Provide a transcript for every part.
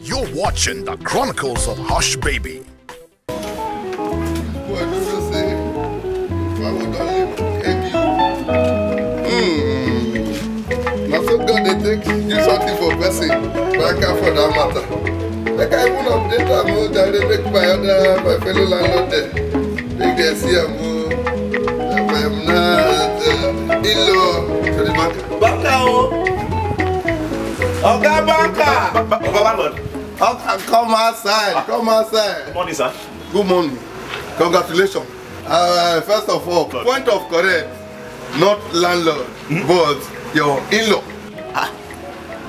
You're watching the Chronicles of Hush Baby. Now so God they take you something for person, back out for that matter. Like I even update them more than they take my fellow landlord there. They can see I'm not in-law to the banker. Banker, Oga Banker! Oga landlord. Come outside, come outside. Good morning, sir. Good morning. Congratulations. First of all, point of correct, not landlord, but your in-law.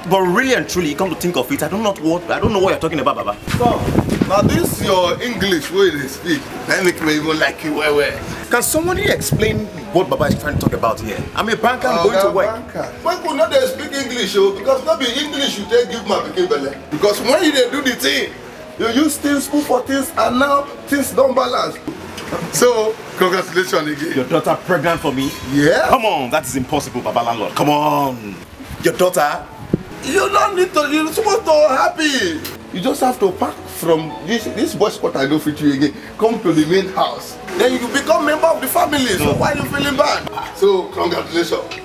But really and truly, come to think of it, I don't know what you're talking about, Baba. So, now this your English way they speak. That make me even like you well. Can somebody explain what Baba is trying to talk about here? I'm a banker, I'm going to work. Why could not they speak English, oh? Because not be English you take give my pikin belle. Because when you dey do the thing, you use things spoon for things and now things don't balance. So, congratulations again. Your daughter pregnant for me? Yeah. Come on, that is impossible, Baba landlord. Come on. Your daughter? You don't need to, you're supposed to be happy. You just have to pack from this boy spot I don't fit you again. Come to the main house. Then you become member of the family. So why are you feeling bad? So congratulations.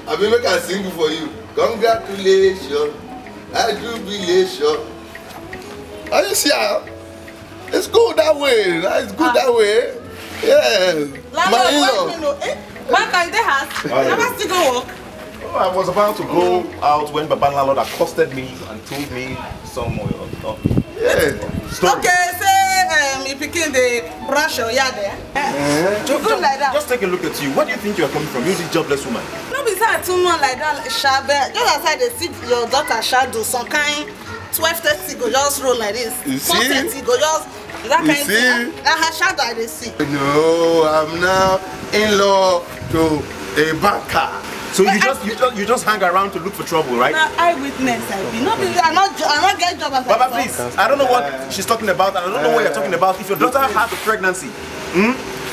I will make a sing for you. Congratulations. Jubilation. Are you see how? It's good that way. It's good that way. Yes. My in-law. Why can't they have? Never still go work. I was about to go out when Baba landlord accosted me and told me some story. Okay, say if you can the brush your yard there. Like that. Just take a look at you. Where do you think you are coming from? You're this jobless woman. No, besides too much like that, Shabe. Just outside they see your daughter shadow some kind 12:30 go just roll like this. 4:30 go just that kind of thing. That her shadow they see. No, I'm now in-law to a banker. So you just hang around to look for trouble, right? Eyewitness, I be. No, I'm not get job as Baba, please. I don't know what she's talking about, and I don't know what you're talking about. If your daughter has a pregnancy,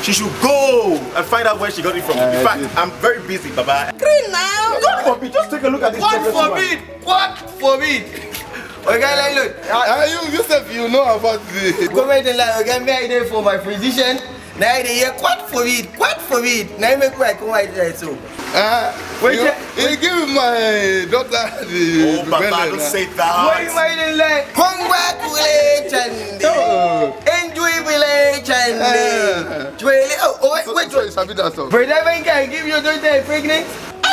she should go and find out where she got it from. In fact, I'm very busy, Baba. Green now. God forbid, just take a look at this. What forbid? What forbid? Okay, look. You know about the. Come here, like, okay, me I there for my physician. Now I hear what forbid? What forbid? Now I make my come right there so. You give my daughter the. Oh, Baba, don't say that. What am I doing like? Congratulations. Enjoy village. Wait. Brother, when can I give your daughter pregnant?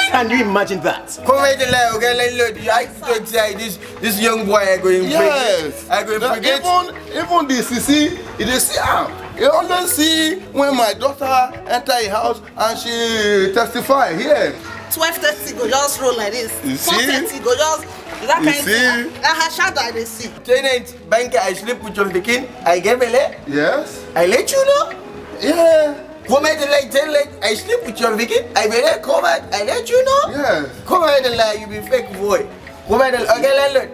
Can you imagine that? Come right there, like, okay, like, look, I to say this young boy I going yes. I going forget. Even the CC, they see how. You always see when my daughter enter a house and she testify here. 12:30 go just roll like this. 4:30 go just that kind of thing. That her shadow they see. Tenant, banker, I sleep with your pikin. I give a leg. Yes. I let you know. Yeah. Come at the light, I sleep with your pikin. I be there, come at, I let you know. Yes. Come at the light, you be fake boy. Come at the okay, look.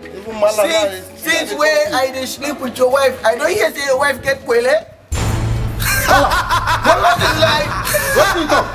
Since where I dey sleep with your wife, I don't hear say your wife get quele. What is like? What do you talk?